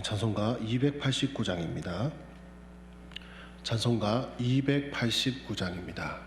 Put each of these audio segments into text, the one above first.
찬송가 289장입니다. 찬송가 289장입니다.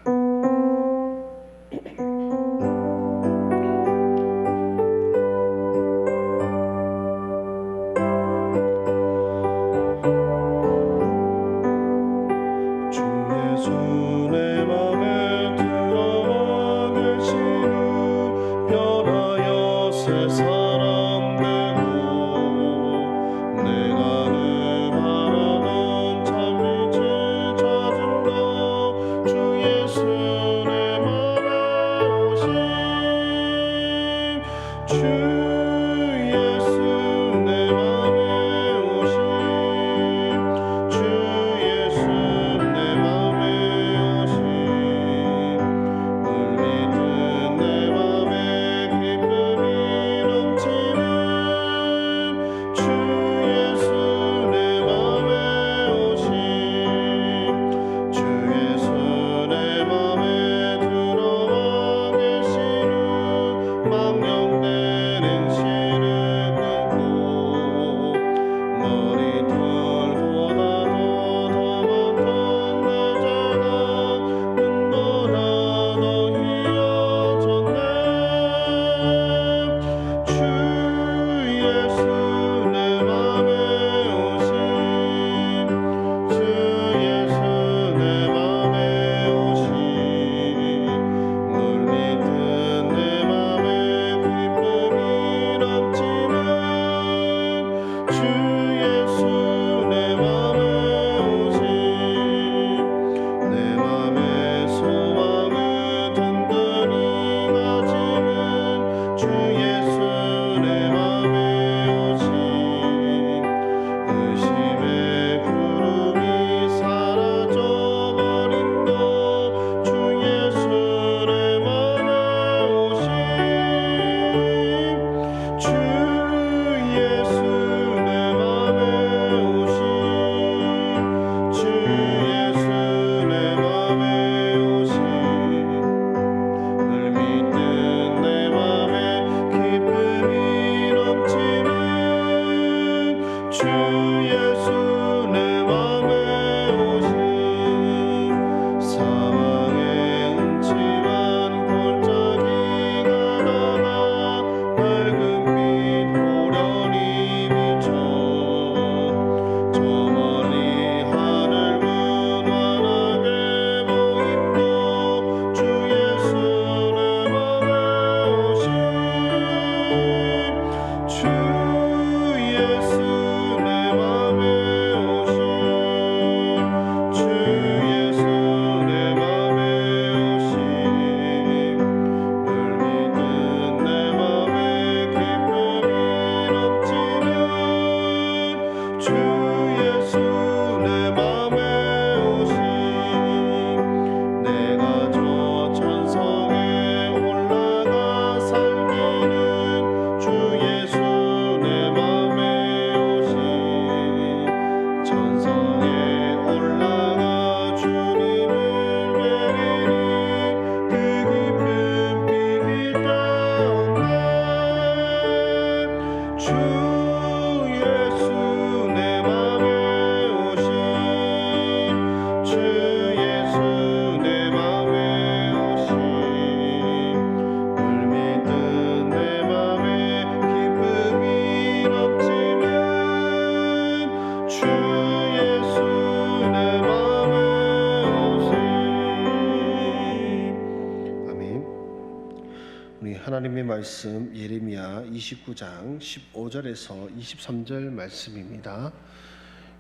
하나님의 말씀 예레미야 29장 15절에서 23절 말씀입니다.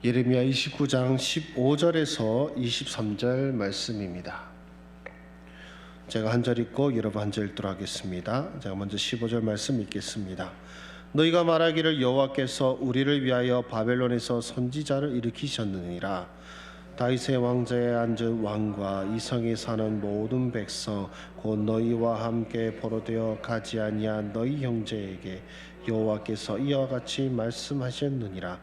예레미야 29장 15절에서 23절 말씀입니다. 제가 한 절 읽고 여러분 한 절 읽도록 하겠습니다. 제가 먼저 15절 말씀 읽겠습니다. 너희가 말하기를 여호와께서 우리를 위하여 바벨론에서 선지자를 일으키셨느니라. 다윗의 왕좌에 앉은 왕과 이 성에 사는 모든 백성 곧 너희와 함께 포로되어 가지 아니한 너희 형제에게 여호와께서 이와 같이 말씀하셨느니라.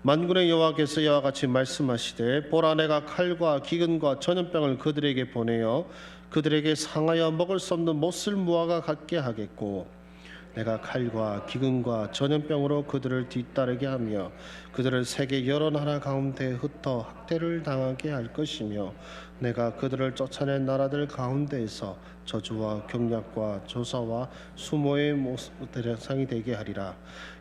만군의 여호와께서 이와 같이 말씀하시되 보라 내가 칼과 기근과 전염병을 그들에게 보내어 그들에게 상하여 먹을 수 없는 못을 무화과 같게 하겠고 내가 칼과 기근과 전염병으로 그들을 뒤따르게 하며 그들을 세계 여러 나라 가운데 흩어 학대를 당하게 할 것이며 내가 그들을 쫓아낸 나라들 가운데에서 저주와 경략과 조사와 수모의 대상이 되게 하리라.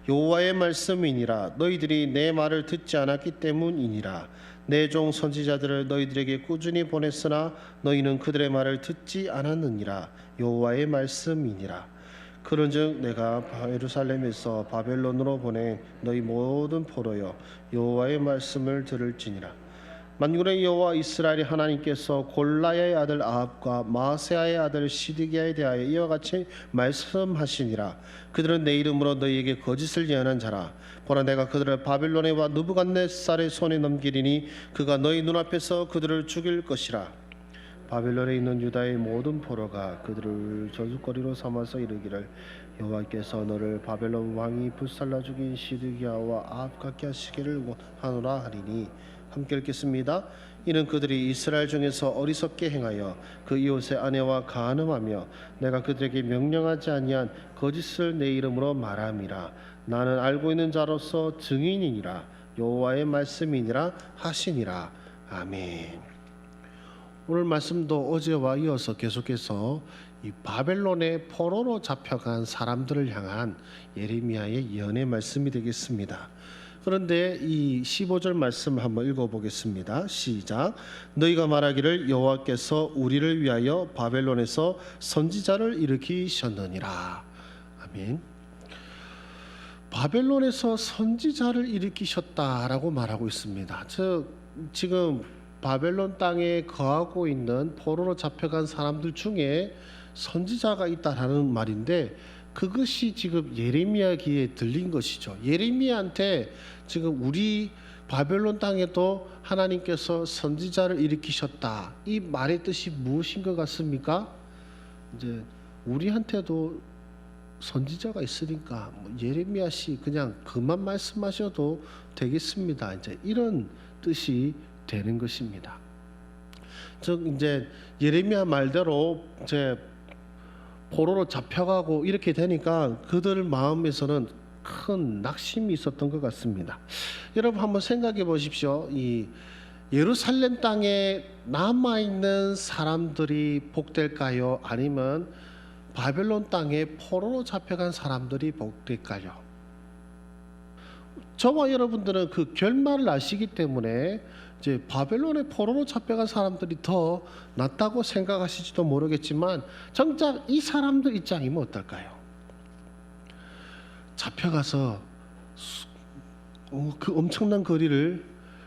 여호와의 말씀이니라. 너희들이 내 말을 듣지 않았기 때문이니라. 내 종 선지자들을 너희들에게 꾸준히 보냈으나 너희는 그들의 말을 듣지 않았느니라. 여호와의 말씀이니라. 그런즉 내가 예루살렘에서 바벨론으로 보낸 너희 모든 포로여 여호와의 말씀을 들을지니라. 만군의 여호와 이스라엘의 하나님께서 골라야의 아들 아합과 마아세야의 아들 시드기야에 대하여 이와 같이 말씀하시니라. 그들은 내 이름으로 너희에게 거짓을 예언한 자라. 보라, 내가 그들을 바벨론에와 느부갓네살의 손에 넘기리니 그가 너희 눈앞에서 그들을 죽일 것이라. 바벨론에 있는 유다의 모든 포로가 그들을 저주거리로 삼아서 이르기를 여호와께서 너를 바벨론 왕이 불살라 죽인 시드기야와 아합 같게 하시기를 원하노라 하리니 함께 읽겠습니다. 이는 그들이 이스라엘 중에서 어리석게 행하여 그 이웃의 아내와 간음하며 내가 그들에게 명령하지 아니한 거짓을 내 이름으로 말함이라. 나는 알고 있는 자로서 증인이니라. 여호와의 말씀이니라 하시니라. 아멘. 오늘 말씀도 어제와 이어서 계속해서 이 바벨론의 포로로 잡혀간 사람들을 향한 예레미야의 예언의 말씀이 되겠습니다. 그런데 이 15절 말씀을 한번 읽어보겠습니다. 시작. 너희가 말하기를 여호와께서 우리를 위하여 바벨론에서 선지자를 일으키셨느니라. 아멘. 바벨론에서 선지자를 일으키셨다라고 말하고 있습니다. 즉 지금 바벨론 땅에 거하고 있는 포로로 잡혀간 사람들 중에 선지자가 있다라는 말인데 그것이 지금 예레미야 귀에 들린 것이죠. 예레미야한테 지금 우리 바벨론 땅에도 하나님께서 선지자를 일으키셨다. 이 말의 뜻이 무엇인 것 같습니까? 이제 우리한테도 선지자가 있으니까 예레미야 씨 그냥 그만 말씀하셔도 되겠습니다. 이제 이런 뜻이 되는 것입니다. 즉 이제 예레미야 말대로 이제 포로로 잡혀가고 이렇게 되니까 그들 마음에서는 큰 낙심이 있었던 것 같습니다. 여러분 한번 생각해 보십시오. 이 예루살렘 땅에 남아 있는 사람들이 복될까요? 아니면 바벨론 땅에 포로로 잡혀간 사람들이 복될까요? 저와 여러분들은 그 결말을 아시기 때문에 이제 바벨론의 포로로 잡혀간 사람들이 더 낫다고 생각하실지도 모르겠지만 정작 이 사람들 입장이면 어떨까요? 잡혀가서 그 엄청난 거리를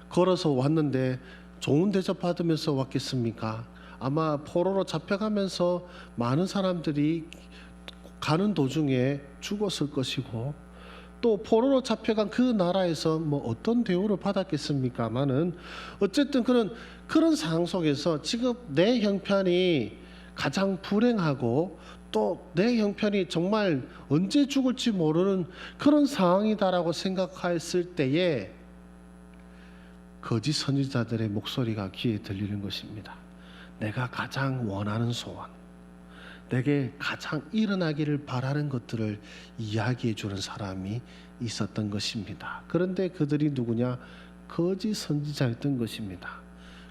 걸어서 왔는데 좋은 대접 받으면서 왔겠습니까? 아마 포로로 잡혀가면서 많은 사람들이 가는 도중에 죽었을 것이고 또 포로로 잡혀간 그 나라에서 뭐 어떤 대우를 받았겠습니까마는 어쨌든 그런 상황 속에서 지금 내 형편이 가장 불행하고 또 내 형편이 정말 언제 죽을지 모르는 그런 상황이다라고 생각했을 때에 거짓 선지자들의 목소리가 귀에 들리는 것입니다. 내가 가장 원하는 소원, 내게 가장 일어나기를 바라는 것들을 이야기해 주는 사람이 있었던 것입니다. 그런데 그들이 누구냐? 거짓 선지자였던 것입니다.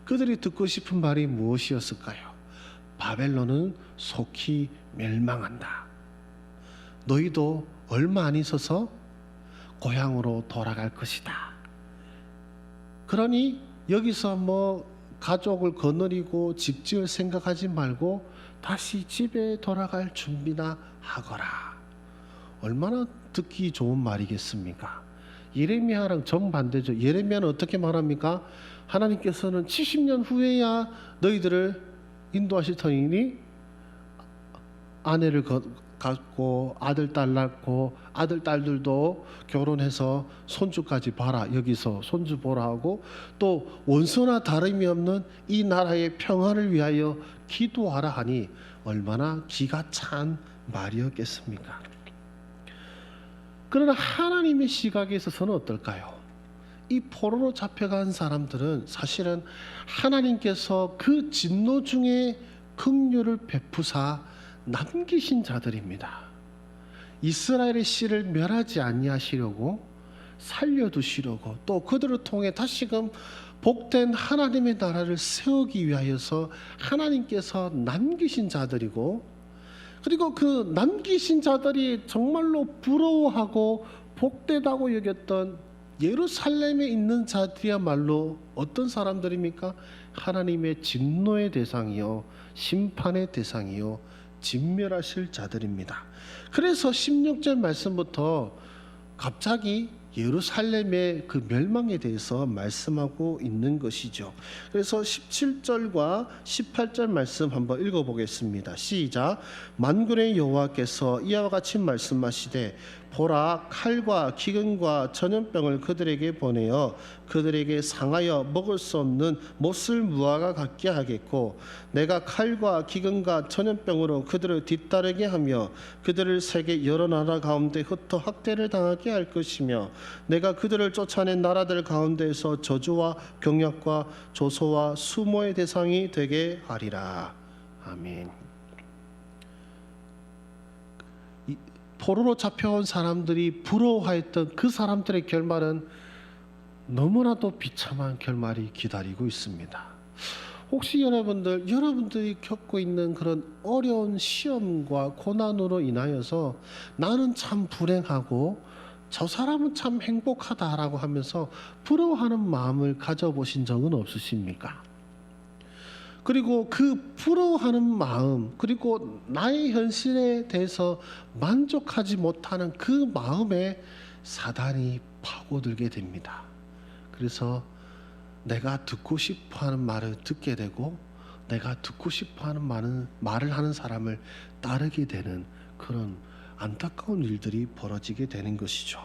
그들이 듣고 싶은 말이 무엇이었을까요? 바벨론은 속히 멸망한다. 너희도 얼마 안 있어서 고향으로 돌아갈 것이다. 그러니 여기서 뭐 가족을 거느리고 집 지을 생각하지 말고 다시 집에 돌아갈 준비나 하거라. 얼마나 듣기 좋은 말이겠습니까? 예레미야랑 정반대죠. 예레미야는 어떻게 말합니까? 하나님께서는 70년 후에야 너희들을 인도하실 터이니 아내를 갖고 아들 딸 낳고 아들 딸들도 결혼해서 손주까지 봐라. 여기서 손주 보라 하고 또 원수나 다름이 없는 이 나라의 평화를 위하여 기도하라 하니 얼마나 기가 찬 말이었겠습니까? 그러나 하나님의 시각에 있어서는 어떨까요? 이 포로로 잡혀간 사람들은 사실은 하나님께서 그 진노 중에 긍휼을 베푸사 남기신 자들입니다. 이스라엘의 씨를 멸하지 아니하시려고 살려두시려고 또 그들을 통해 다시금 복된 하나님의 나라를 세우기 위하여서 하나님께서 남기신 자들이고, 그리고 그 남기신 자들이 정말로 부러워하고 복되다고 여겼던 예루살렘에 있는 자들이야말로 어떤 사람들입니까? 하나님의 진노의 대상이요 심판의 대상이요 진멸하실 자들입니다. 그래서 16절 말씀부터 갑자기 예루살렘의 그 멸망에 대해서 말씀하고 있는 것이죠. 그래서 17절과 18절 말씀 한번 읽어보겠습니다. 시작. 만군의 여호와께서 이와 같이 말씀하시되 보라, 칼과 기근과 전염병을 그들에게 보내어 그들에게 상하여 먹을 수 없는 못을 무화과 같게 하겠고, 내가 칼과 기근과 전염병으로 그들을 뒤따르게 하며 그들을 세계 여러 나라 가운데 흩어 학대를 당하게 할 것이며, 내가 그들을 쫓아낸 나라들 가운데에서 저주와 경약과 조소와 수모의 대상이 되게 하리라. 아멘. 포로로 잡혀온 사람들이 부러워했던 그 사람들의 결말은 너무나도 비참한 결말이 기다리고 있습니다. 혹시 여러분들이 겪고 있는 그런 어려운 시험과 고난으로 인하여서 나는 참 불행하고 저 사람은 참 행복하다라고 하면서 부러워하는 마음을 가져보신 적은 없으십니까? 그리고 그 부러워하는 마음, 그리고 나의 현실에 대해서 만족하지 못하는 그 마음에 사단이 파고들게 됩니다. 그래서 내가 듣고 싶어하는 말을 듣게 되고 내가 듣고 싶어하는 말을 하는 사람을 따르게 되는 그런 안타까운 일들이 벌어지게 되는 것이죠.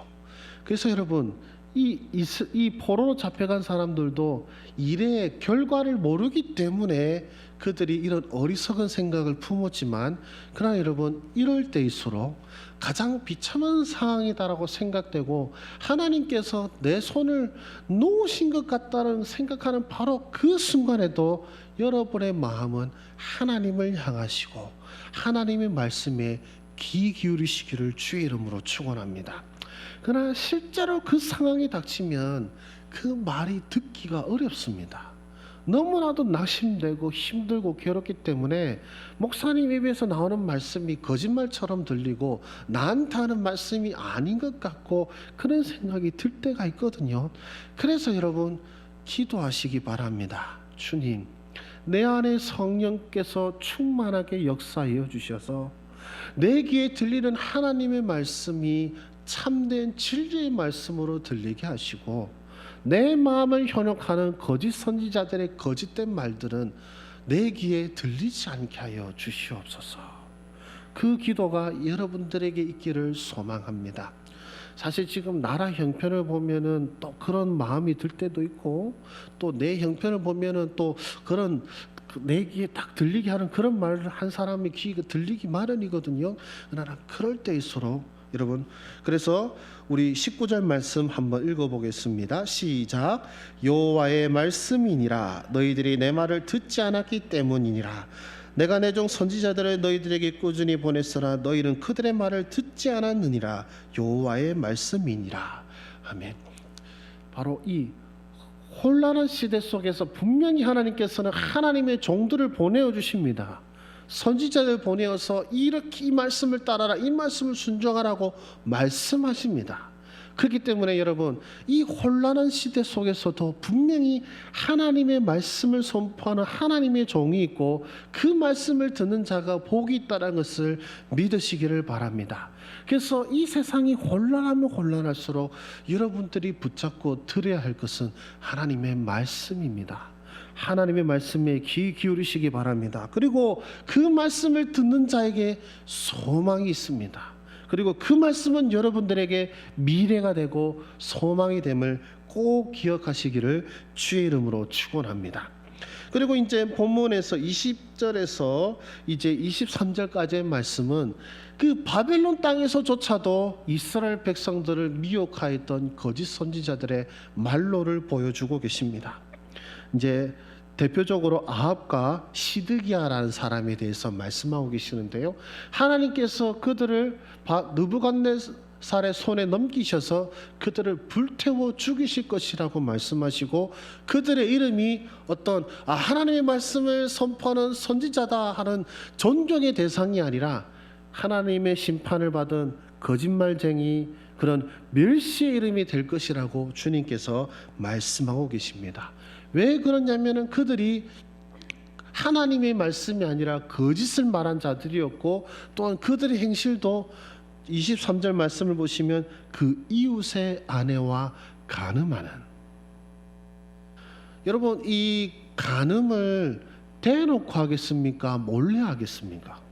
그래서 여러분, 이 포로로 잡혀간 사람들도 일의 결과를 모르기 때문에 그들이 이런 어리석은 생각을 품었지만, 그러나 여러분, 이럴 때일수록 가장 비참한 상황이다라고 생각되고 하나님께서 내 손을 놓으신 것 같다는 생각하는 바로 그 순간에도 여러분의 마음은 하나님을 향하시고 하나님의 말씀에 귀 기울이시기를 주의 이름으로 축원합니다. 그러나 실제로 그 상황이 닥치면 그 말이 듣기가 어렵습니다. 너무나도 낙심되고 힘들고 괴롭기 때문에 목사님 입에서 나오는 말씀이 거짓말처럼 들리고 나한테 하는 말씀이 아닌 것 같고 그런 생각이 들 때가 있거든요. 그래서 여러분, 기도하시기 바랍니다. 주님, 내 안에 성령께서 충만하게 역사하여 주셔서 내 귀에 들리는 하나님의 말씀이 참된 진리의 말씀으로 들리게 하시고, 내 마음을 현혹하는 거짓 선지자들의 거짓된 말들은 내 귀에 들리지 않게 하여 주시옵소서. 그 기도가 여러분들에게 있기를 소망합니다. 사실 지금 나라 형편을 보면은 또 그런 마음이 들 때도 있고, 또 내 형편을 보면은 또 그런 내 귀에 딱 들리게 하는 그런 말을 한 사람의 귀가 들리기 마련이거든요. 그러나 그럴 때일수록 여러분, 그래서 우리 19절 말씀 한번 읽어보겠습니다. 시작. 여호와의 말씀이니라. 너희들이 내 말을 듣지 않았기 때문이니라. 내가 내 종 선지자들을 너희들에게 꾸준히 보냈으나 너희는 그들의 말을 듣지 않았느니라. 여호와의 말씀이니라. 아멘. 바로 이 혼란한 시대 속에서 분명히 하나님께서는 하나님의 종들을 보내어 주십니다. 선지자들 보내어서 이렇게 이 말씀을 따라라, 이 말씀을 순종하라고 말씀하십니다. 그렇기 때문에 여러분, 이 혼란한 시대 속에서도 분명히 하나님의 말씀을 선포하는 하나님의 종이 있고 그 말씀을 듣는 자가 복이 있다는 것을 믿으시기를 바랍니다. 그래서 이 세상이 혼란하면 혼란할수록 여러분들이 붙잡고 들어야 할 것은 하나님의 말씀입니다. 하나님의 말씀에 귀 기울이시기 바랍니다. 그리고 그 말씀을 듣는 자에게 소망이 있습니다. 그리고 그 말씀은 여러분들에게 미래가 되고 소망이 됨을 꼭 기억하시기를 주의 이름으로 축원합니다. 그리고 이제 본문에서 20절에서 이제 23절까지의 말씀은 그 바벨론 땅에서조차도 이스라엘 백성들을 미혹하였던 거짓 선지자들의 말로를 보여주고 계십니다. 이제 대표적으로 아합과 시드기야라는 사람에 대해서 말씀하고 계시는데요. 하나님께서 그들을 느부갓네살의 손에 넘기셔서 그들을 불태워 죽이실 것이라고 말씀하시고, 그들의 이름이 어떤 하나님의 말씀을 선포하는 선지자다 하는 존경의 대상이 아니라 하나님의 심판을 받은 거짓말쟁이, 그런 멸시의 이름이 될 것이라고 주님께서 말씀하고 계십니다. 왜 그러냐면은 그들이 하나님의 말씀이 아니라 거짓을 말한 자들이었고, 또한 그들의 행실도 23절 말씀을 보시면 그 이웃의 아내와 간음하는, 여러분 이 간음을 대놓고 하겠습니까? 몰래 하겠습니까?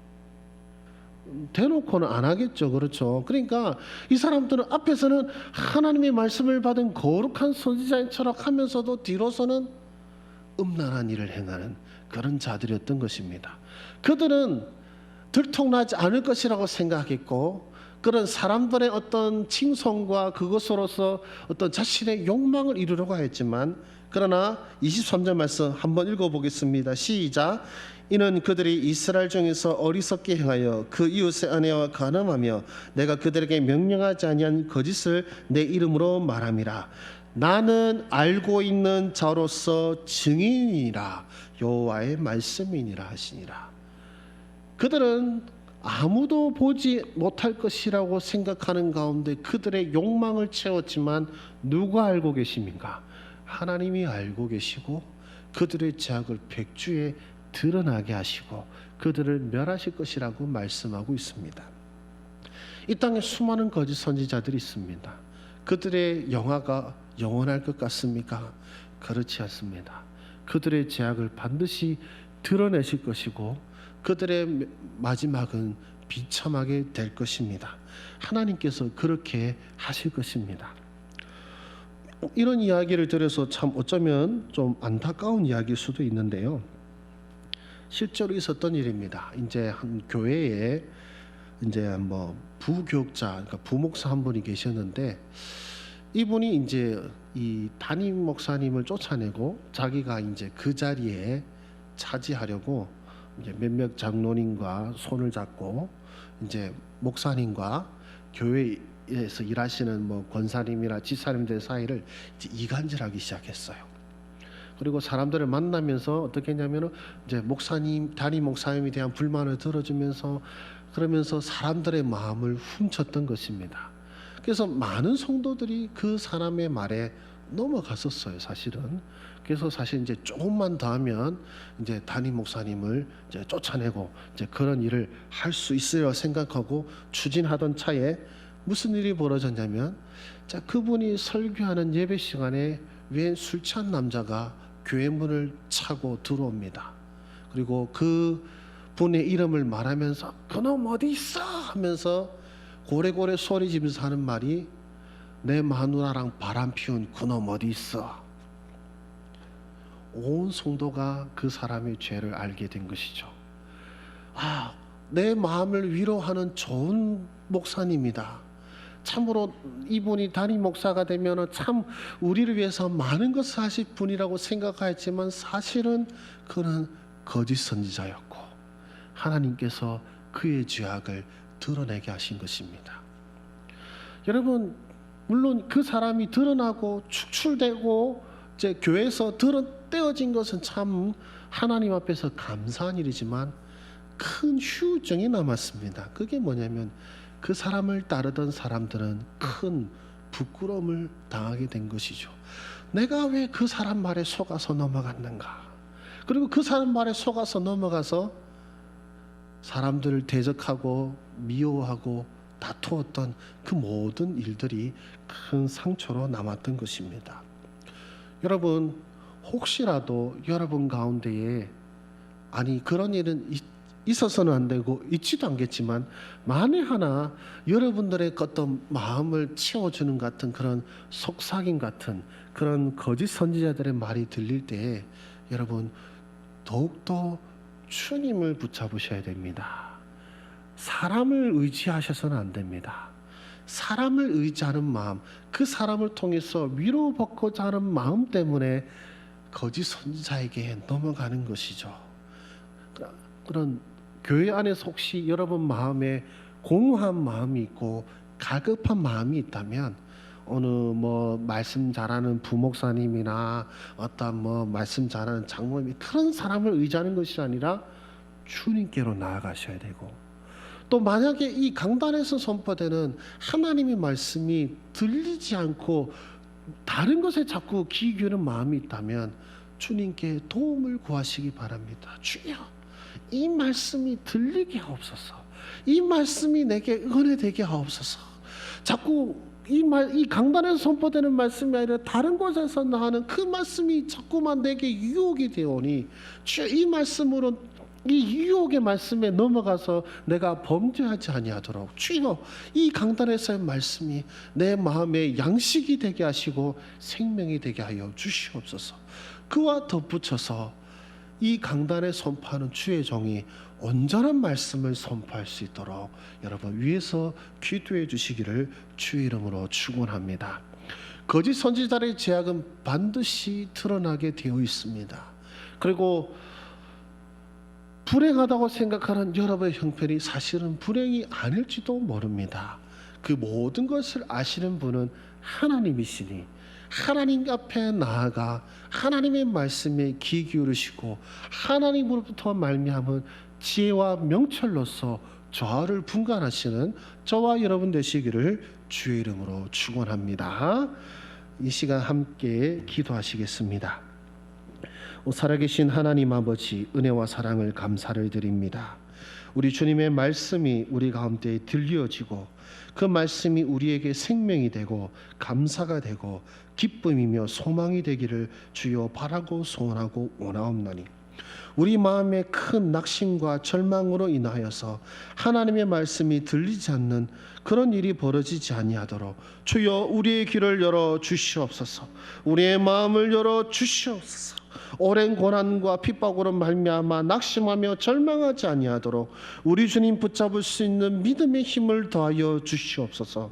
대놓고는 안 하겠죠. 그렇죠. 그러니까 이 사람들은 앞에서는 하나님의 말씀을 받은 거룩한 선지자인 척 하면서도 뒤로서는 음란한 일을 행하는 그런 자들이었던 것입니다. 그들은 들통나지 않을 것이라고 생각했고, 그런 사람들의 어떤 칭송과 그것으로서 어떤 자신의 욕망을 이루려고 했지만, 그러나 23절 말씀 한번 읽어보겠습니다. 시작. 이는 그들이 이스라엘 중에서 어리석게 행하여 그 이웃의 아내와 간음하며 내가 그들에게 명령하지 아니한 거짓을 내 이름으로 말함이라. 나는 알고 있는 자로서 증인이라 여호와의 말씀이니라 하시니라. 그들은 아무도 보지 못할 것이라고 생각하는 가운데 그들의 욕망을 채웠지만, 누가 알고 계십니까? 하나님이 알고 계시고 그들의 죄악을 백주에 드러나게 하시고 그들을 멸하실 것이라고 말씀하고 있습니다. 이 땅에 수많은 거짓 선지자들이 있습니다. 그들의 영화가 영원할 것 같습니까? 그렇지 않습니다. 그들의 죄악을 반드시 드러내실 것이고 그들의 마지막은 비참하게 될 것입니다. 하나님께서 그렇게 하실 것입니다. 이런 이야기를 들어서 참 어쩌면 좀 안타까운 이야기일 수도 있는데요. 실제로 있었던 일입니다. 이제 한 교회에 이제 부교육자, 그러니까 부목사 한 분이 계셨는데, 이분이 이제 이 담임 목사님을 쫓아내고 자기가 이제 그 자리에 차지하려고 이제 몇몇 장로님과 손을 잡고 이제 목사님과 교회에서 일하시는 권사님이나 지사님들 사이를 이제 이간질하기 시작했어요. 그리고 사람들을 만나면서 어떻게 했냐면은 이제 목사님, 담임 목사님에 대한 불만을 들어주면서, 그러면서 사람들의 마음을 훔쳤던 것입니다. 그래서 많은 성도들이 그 사람의 말에 넘어갔었어요, 사실은. 그래서 사실 이제 조금만 더 하면 이제 담임 목사님을 이제 쫓아내고 이제 그런 일을 할 수 있으려 생각하고 추진하던 차에 무슨 일이 벌어졌냐면, 자, 그분이 설교하는 예배 시간에 웬 술 취한 남자가 교회 문을 차고 들어옵니다. 그리고 그 분의 이름을 말하면서 그놈 어디 있어 하면서 고래고래 소리 지면서 하는 말이, 내 마누라랑 바람 피운 그놈 어디 있어. 온 성도가 그 사람의 죄를 알게 된 것이죠. 내 마음을 위로하는 좋은 목사님이다. 참으로 이분이 담임 목사가 되면 참 우리를 위해서 많은 것을 하실 분이라고 생각하였지만, 사실은 그는 거짓 선지자였고 하나님께서 그의 죄악을 드러내게 하신 것입니다. 여러분, 물론 그 사람이 드러나고 축출되고 이제 교회에서 떼어진 것은 참 하나님 앞에서 감사한 일이지만, 큰 후유증이 남았습니다. 그게 뭐냐면, 그 사람을 따르던 사람들은 큰 부끄러움을 당하게 된 것이죠. 내가 왜 그 사람 말에 속아서 넘어갔는가? 그리고 그 사람 말에 속아서 넘어가서 사람들을 대적하고 미워하고 다투었던 그 모든 일들이 큰 상처로 남았던 것입니다. 여러분, 혹시라도 여러분 가운데에 그런 일은 있어서는 안 되고 있지도 않겠지만, 만에 하나 여러분들의 어떤 마음을 채워주는 같은 그런 속삭임 같은 그런 거짓 선지자들의 말이 들릴 때에 여러분 더욱더 주님을 붙잡으셔야 됩니다. 사람을 의지하셔서는 안 됩니다. 사람을 의지하는 마음, 그 사람을 통해서 위로받고자 하는 마음 때문에 거짓 선지자에게 넘어가는 것이죠. 그런 교회 안에서 혹시 여러분 마음에 공허한 마음이 있고 갈급한 마음이 있다면 어느 말씀 잘하는 부목사님이나 어떤 말씀 잘하는 장로님이 그런 사람을 의지하는 것이 아니라 주님께로 나아가셔야 되고, 또 만약에 이 강단에서 선포되는 하나님의 말씀이 들리지 않고 다른 것에 자꾸 귀 기울이는 마음이 있다면 주님께 도움을 구하시기 바랍니다. 주여, 이 말씀이 들리게 하옵소서. 이 말씀이 내게 은혜되게 하옵소서. 자꾸 이 강단에서 선포되는 말씀이 아니라 다른 곳에서 나하는 그 말씀이 자꾸만 내게 유혹이 되오니 주여, 이 말씀으로 이 유혹의 말씀에 넘어가서 내가 범죄하지 아니하도록 주여, 이 강단에서의 말씀이 내 마음에 양식이 되게 하시고 생명이 되게 하여 주시옵소서. 그와 덧붙여서 이 강단에 선포하는 주의 종이 온전한 말씀을 선포할 수 있도록 여러분 위에서 기도해 주시기를 주의 이름으로 축원합니다. 거짓 선지자의 제약은 반드시 드러나게 되어 있습니다. 그리고 불행하다고 생각하는 여러분의 형편이 사실은 불행이 아닐지도 모릅니다. 그 모든 것을 아시는 분은 하나님이시니 하나님 앞에 나아가 하나님의 말씀에 귀 기울이시고 하나님으로부터 말미암은 지혜와 명철로서 좌우를 분간하시는 저와 여러분 되시기를 주의 이름으로 축원합니다. 이 시간 함께 기도하시겠습니다. 살아계신 하나님 아버지, 은혜와 사랑을 감사를 드립니다. 우리 주님의 말씀이 우리 가운데 들려지고 그 말씀이 우리에게 생명이 되고 감사가 되고 기쁨이며 소망이 되기를 주여 바라고 소원하고 원하옵나니, 우리 마음의 큰 낙심과 절망으로 인하여서 하나님의 말씀이 들리지 않는 그런 일이 벌어지지 아니하도록 주여 우리의 귀를 열어 주시옵소서. 우리의 마음을 열어 주시옵소서. 오랜 고난과 핍박으로 말미암아 낙심하며 절망하지 아니하도록 우리 주님 붙잡을 수 있는 믿음의 힘을 더하여 주시옵소서.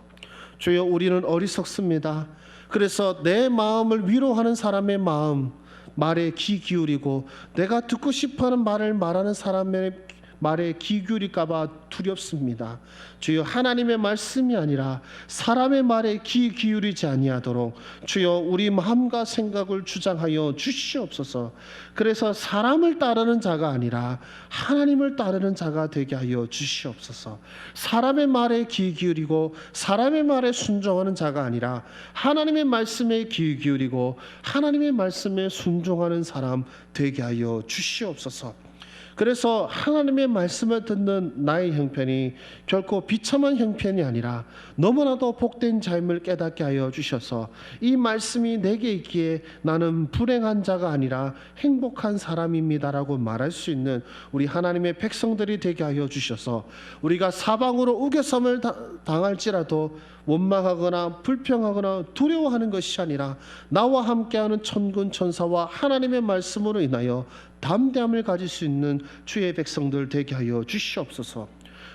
주여, 우리는 어리석습니다. 그래서 내 마음을 위로하는 사람의 마음 말에 귀 기울이고 내가 듣고 싶어하는 말을 말하는 사람의 말에 귀 기울일까 봐 두렵습니다. 주여, 하나님의 말씀이 아니라 사람의 말에 귀 기울이지 아니하도록 주여 우리 마음과 생각을 주장하여 주시옵소서. 그래서 사람을 따르는 자가 아니라 하나님을 따르는 자가 되게 하여 주시옵소서. 사람의 말에 귀 기울이고 사람의 말에 순종하는 자가 아니라 하나님의 말씀에 귀 기울이고 하나님의 말씀에 순종하는 사람 되게 하여 주시옵소서. 그래서 하나님의 말씀을 듣는 나의 형편이 결코 비참한 형편이 아니라 너무나도 복된 삶을 깨닫게 하여 주셔서 이 말씀이 내게 있기에 나는 불행한 자가 아니라 행복한 사람입니다라고 말할 수 있는 우리 하나님의 백성들이 되게 하여 주셔서 우리가 사방으로 우겨섬을 당할지라도 원망하거나 불평하거나 두려워하는 것이 아니라 나와 함께하는 천군 천사와 하나님의 말씀으로 인하여 담대함을 가질 수 있는 주의 백성들 되게 하여 주시옵소서.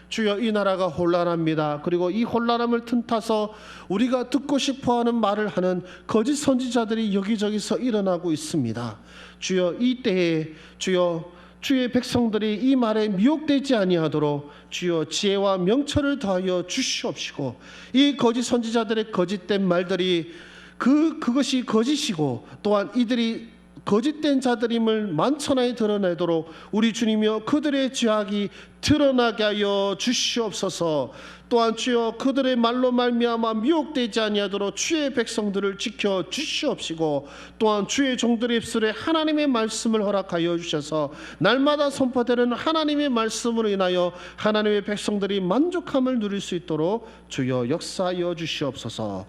주여, 이 나라가 혼란합니다. 그리고 이 혼란함을 틈타서 우리가 듣고 싶어하는 말을 하는 거짓 선지자들이 여기저기서 일어나고 있습니다. 주여, 이 때에 주여 주의 백성들이 이 말에 미혹되지 아니하도록 주여 지혜와 명철을 더하여 주시옵시고, 이 거짓 선지자들의 거짓된 말들이 그것이 거짓이고 또한 이들이 거짓된 자들임을 만천하에 드러내도록 우리 주님이여 그들의 죄악이 드러나게 하여 주시옵소서. 또한 주여 그들의 말로 말미암아 미혹되지 아니하도록 주의 백성들을 지켜 주시옵시고, 또한 주의 종들의 입술에 하나님의 말씀을 허락하여 주셔서 날마다 선포되는 하나님의 말씀으로 인하여 하나님의 백성들이 만족함을 누릴 수 있도록 주여 역사하여 주시옵소서.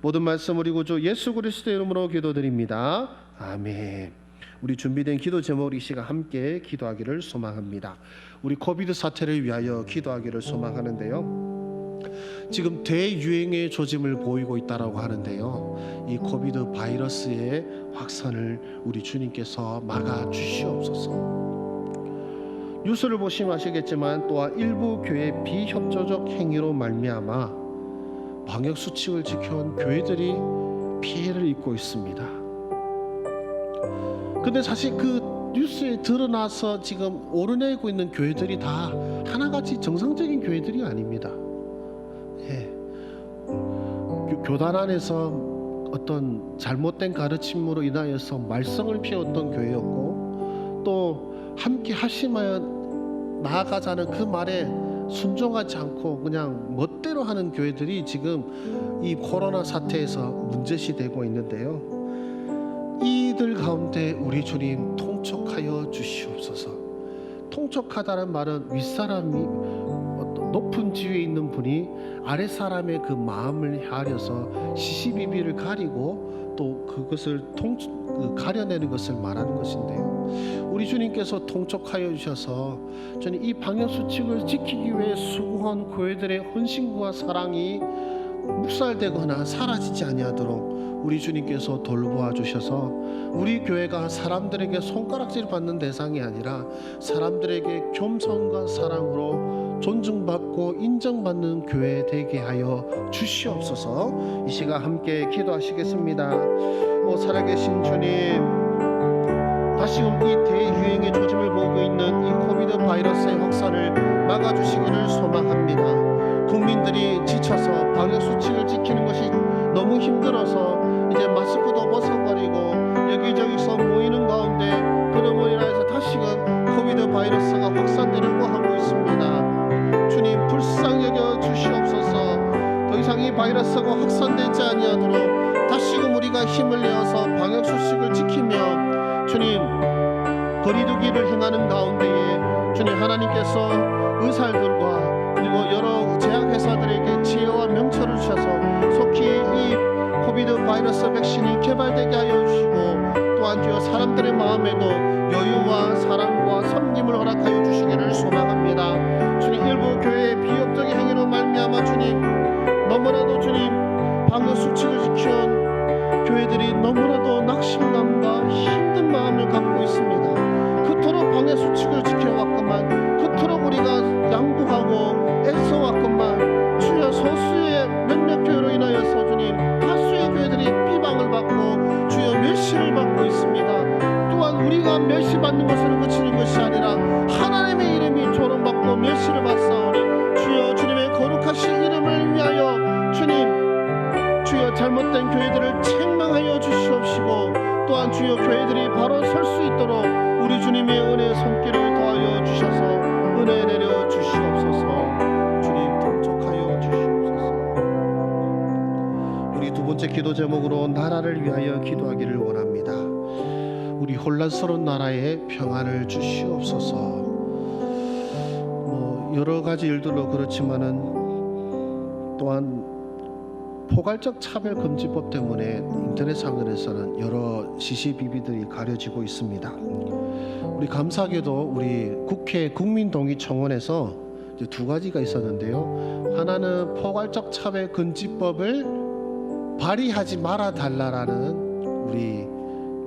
모든 말씀 우리 구주 예수 그리스도의 이름으로 기도드립니다. 아멘. 우리 준비된 기도 제목을 이 시간 함께 기도하기를 소망합니다. 우리 코비드 사태를 위하여 기도하기를 소망하는데요, 지금 대유행의 조짐을 보이고 있다라고 하는데요, 이 코비드 바이러스의 확산을 우리 주님께서 막아 주시옵소서. 뉴스를 보시면 아시겠지만 또한 일부 교회 비협조적 행위로 말미암아 방역 수칙을 지켜온 교회들이 피해를 입고 있습니다. 근데 사실 그 뉴스에 드러나서 지금 오르내고 있는 교회들이 다 하나같이 정상적인 교회들이 아닙니다. 예. 교단 안에서 어떤 잘못된 가르침으로 인하여서 말썽을 피웠던 교회였고, 또 함께 하시면 나아가자는 그 말에 순종하지 않고 그냥 멋대로 하는 교회들이 지금 이 코로나 사태에서 문제시되고 있는데요. 이들 가운데 우리 주님 통촉하여 주시옵소서. 통촉하다는 말은 윗사람이 높은 지위에 있는 분이 아랫사람의 그 마음을 헤아려서 시시비비를 가리고 또 그것을 가려내는 것을 말하는 것인데요. 우리 주님께서 통촉하여 주셔서 저는 이 방역수칙을 지키기 위해 수고한 교회들의 헌신과 사랑이 묵살되거나 사라지지 아니하도록 우리 주님께서 돌보아 주셔서 우리 교회가 사람들에게 손가락질 받는 대상이 아니라 사람들에게 겸손과 사랑으로 존중받고 인정받는 교회 되게 하여 주시옵소서. 이 시간 함께 기도하시겠습니다. 살아계신 주님, 다시금 이 대유행의 조짐을 보고 있는 이 코비드 바이러스의 확산을 막아주시기를 소망합니다. 국민들이 지쳐서 방역수칙을 지키는 것이 너무 힘들어서 이제 마스크도 벗어버리고 여기저기서 모이는 가운데 그러므로 인해서 다시금 코비드 바이러스가 확산되려고 하고 있습니다. 주님 불쌍히 여겨 주시옵소서. 더 이상 이 바이러스가 확산되지 아니하도록 다시금 우리가 힘을 내어서 방역수칙을 지키며 주님 거리두기를 행하는 가운데에 주님 하나님께서 의사들과 그리고 여러 제약회사들에게 지혜와 명철을 주셔서 속히 이 코비드 바이러스 백신이 개발되게 하여 주시고, 또한 주여 사람들의 마음에도 여유와 사랑과 섬김을 허락하여 주시기를 소망합니다. 주님 일부 교회의 비협적인 행위로 말미암아 주님 너무나도 주님 방역수칙을 지켜온 교회들이 너무나도 낙심감과 힘든 마음을 갖고 있습니다. 그토록 방역수칙을 지켜왔건만, 그토록 우리가 양보하고 애써왔건만 주여 소수의 몇몇 교회로 인하여서 주님 다수의 교회들이 비방을 받고 주여 멸시를 받고 있습니다. 또한 우리가 멸시받는 것으로 그치는 것이 아니라 하나님의 이름이 조롱받고 멸시를 받사오니 주여 주님의 거룩하신 이름을 위하여 주여 잘못된 교회들을 책망하여 주시옵시고, 또한 주여 교회들이 바로 설 수 있도록 우리 주님의 은혜의 손길을 더하여 주셔서 은혜 내려 주시옵소서. 주님 통촉하여 주시옵소서. 우리 두 번째 기도 제목으로 나라를 위하여 기도하기를 원합니다. 우리 혼란스러운 나라에 평안을 주시옵소서. 여러 가지 일들로 그렇지만은 또한 포괄적 차별금지법 때문에 인터넷 상권에서는 여러 시시비비들이 가려지고 있습니다. 우리 감사하게도 우리 국회 국민동의청원에서 이제 두 가지가 있었는데요. 하나는 포괄적 차별금지법을 발의하지 말아 달라라는 우리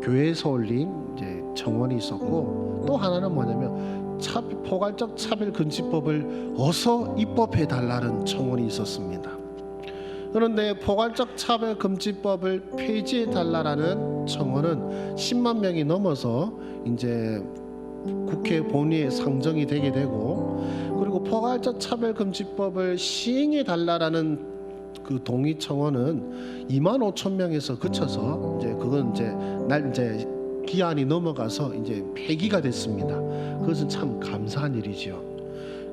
교회에서 올린 이제 청원이 있었고, 또 하나는 뭐냐면 포괄적 차별금지법을 어서 입법해 달라는 청원이 있었습니다. 그런데 포괄적 차별금지법을 폐지해 달라라는 청원은 10만 명이 넘어서 이제 국회 본회의에 상정이 되게 되고, 그리고 포괄적 차별금지법을 시행해 달라라는 그 동의 청원은 2만 5천 명에서 그쳐서 이제 그건 이제 기한이 넘어가서 이제 폐기가 됐습니다. 그것은 참 감사한 일이지요.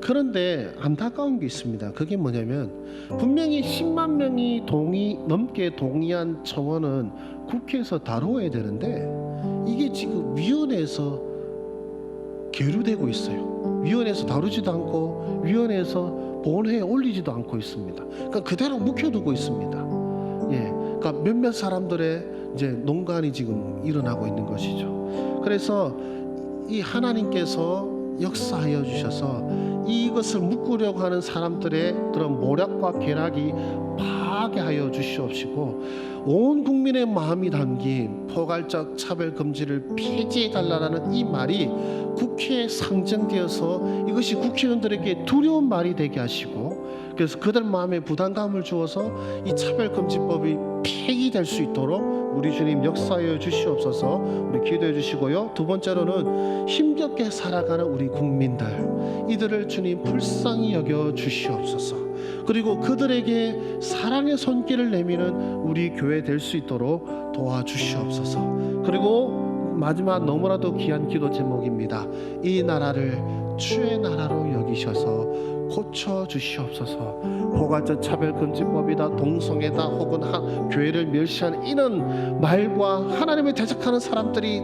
그런데 안타까운 게 있습니다. 그게 뭐냐면 분명히 10만 명이 넘게 동의한 청원은 국회에서 다루어야 되는데 이게 지금 위원회에서 계류되고 있어요. 위원회에서 다루지도 않고 위원회에서 본회의에 올리지도 않고 있습니다. 그러니까 그대로 묵혀두고 있습니다. 그러니까 몇몇 사람들의 이제 농간이 지금 일어나고 있는 것이죠. 그래서 이 하나님께서 역사하여 주셔서 이것을 묶으려고 하는 사람들의 그런 모략과 계략이 파괴하여 주시옵시고, 온 국민의 마음이 담긴 포괄적 차별 금지를 폐지해 달라는 이 말이 국회에 상정되어서 이것이 국회의원들에게 두려운 말이 되게 하시고, 그래서 그들 마음에 부담감을 주어서 이 차별금지법이 폐기될 수 있도록 우리 주님 역사하여 주시옵소서. 우리 기도해 주시고요. 두 번째로는 힘겹게 살아가는 우리 국민들, 이들을 주님 불쌍히 여겨 주시옵소서. 그리고 그들에게 사랑의 손길을 내미는 우리 교회 될 수 있도록 도와주시옵소서. 그리고 마지막 너무나도 귀한 기도 제목입니다. 이 나라를 주의 나라로 여기셔서 고쳐 주시옵소서. 포괄적 차별금지법이다, 동성애다, 혹은 교회를 멸시하는 이런 말과 하나님을 대적하는 사람들이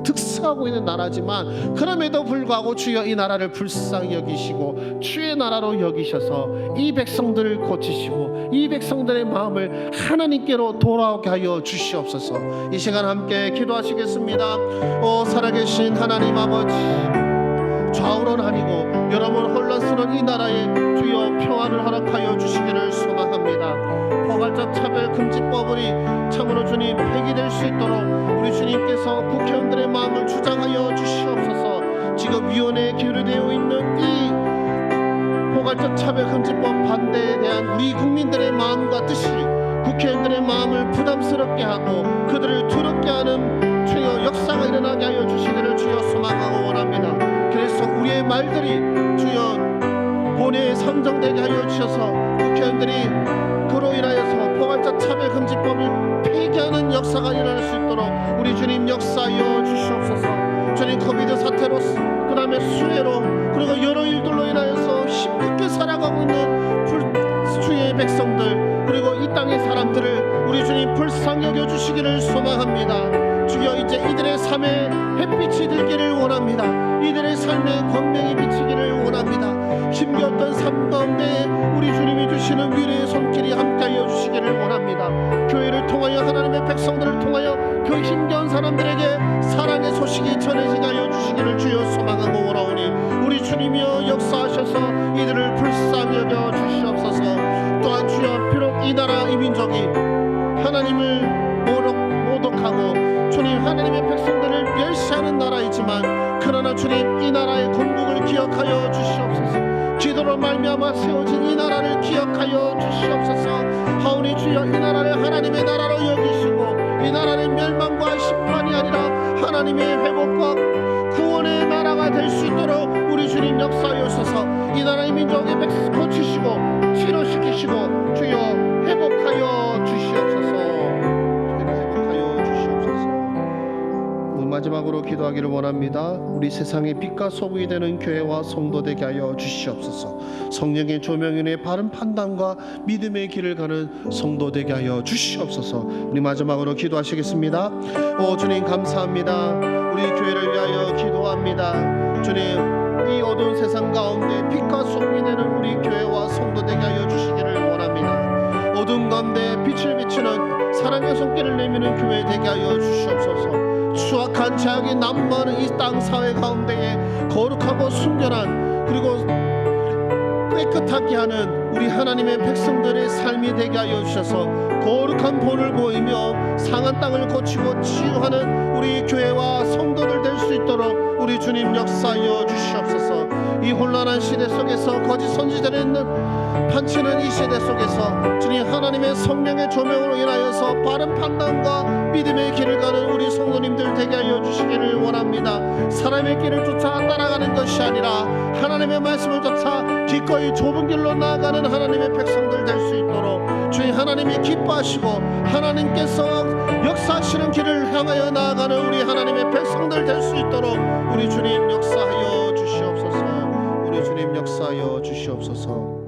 득세하고 있는 나라지만, 그럼에도 불구하고 주여 이 나라를 불쌍히 여기시고 주의 나라로 여기셔서 이 백성들을 고치시고 이 백성들의 마음을 하나님께로 돌아오게 하여 주시옵소서. 이 시간 함께 기도하시겠습니다. 오 살아계신 하나님 아버지, 좌우론 아니고 여러분 혼란스러운 이 나라에 주여 평안을 허락하여 주시기를 소망합니다. 포괄적 차별금지법이 참으로 주님 폐기될 수 있도록 우리 주님께서 국회의원들의 마음을 주장하여 주시옵소서. 지금 위원회에 계류되어 있는 이 포괄적 차별금지법 반대에 대한 우리 국민들의 마음과 뜻이 국회의원들의 마음을 부담스럽게 하고 그들을 두렵게 하는 주여 역사가 일어나게 하여 주시기를 주여 소망하고 원합니다. 그래서 우리의 말들이 주여 본회에 상정되게 하여 주셔서 국회의원들이 그로 인하여서 포괄적 차별금지법을 폐기하는 역사가 일어날 수 있도록 우리 주님 역사하여 주시옵소서. 주님 코비드 사태로 그 다음에 수해로 그리고 여러 일들로 인하여서 힘겹게 살아가고 있는 주의 백성들 그리고 이 땅의 사람들을 우리 주님 불쌍히 여겨주시기를 소망합니다. 주여 이제 이들의 삶에 햇빛이 들기를 원합니다. 이들의 삶에 광명이 비치기를 원합니다. 힘겨웠던 삶 가운데 우리 주님이 주시는 위로의 손길이 함께하여 주시기를 원합니다. 교회를 통하여 하나님의 백성들을 통하여 그 힘겨운 사람들에게 사랑의 소식이 전해지게 하여 주시기를 주여 소망하고 원하오니 우리 주님이여 역사하셔서 이들을 불쌍히 여겨 주시옵소서. 또한 주여 비록 이 나라 이 민족이 하나님을 모독하고 주님 하나님의 백성들을 멸시하는 나라이지만 그러나 주님 이 나라의 건국을 기억하여 주시옵소서. 기도로 말미암아 세워진 이 나라를 기억하여 주시옵소서. 하오니 주여 이 나라를 하나님의 나라로 여기시고 이 나라는 멸망과 심판이 아니라 하나님의 회복과 구원의 나라가 될 수 있도록 우리 주님 역사하여서 이 나라의 민족의 백성 고치시고 치료시키시고 주여 회복하여 주시옵소서. 마지막으로 기도하기를 원합니다. 우리 세상의 빛과 소금이 되는 교회와 성도 되게 하여 주시옵소서. 성령의 조명인의 바른 판단과 믿음의 길을 가는 성도 되게 하여 주시옵소서. 우리 마지막으로 기도하시겠습니다. 오 주님 감사합니다. 우리 교회를 위하여 기도합니다. 주님 이 어두운 세상 가운데 빛과 소금이 되는 우리 교회와 성도 되게 하여 주시기를 원합니다. 어두운 가운데 빛을 비추는 사랑의 손길을 내미는 교회 되게 하여 주시옵소서. 추악한 죄악이 난무하는 이 땅 사회 가운데에 거룩하고 순결한 그리고 깨끗하게 하는 우리 하나님의 백성들의 삶이 되게 하여 주셔서 거룩한 본을 보이며 상한 땅을 고치고 치유하는 우리 교회와 성도들 될 수 있도록 우리 주님 역사하여 주시옵소서. 이 혼란한 시대 속에서 거짓 선지자를 판치는 이 시대 속에서 주님 하나님의 성령의 조명으로 인하여서 바른 판단과 믿음의 길을 가는 우리 성도님들 되게 하여 주시기를 원합니다. 사람의 길을 쫓아 따라가는 것이 아니라 하나님의 말씀을 쫓아 기꺼이 좁은 길로 나아가는 하나님의 백성들 될 수 있도록 주님 하나님이 기뻐하시고 하나님께서 역사하시는 길을 향하여 나아가는 우리 하나님의 백성들 될 수 있도록 우리 주님 역사하여 주시옵소서. 우리 주님 역사하여 주시옵소서.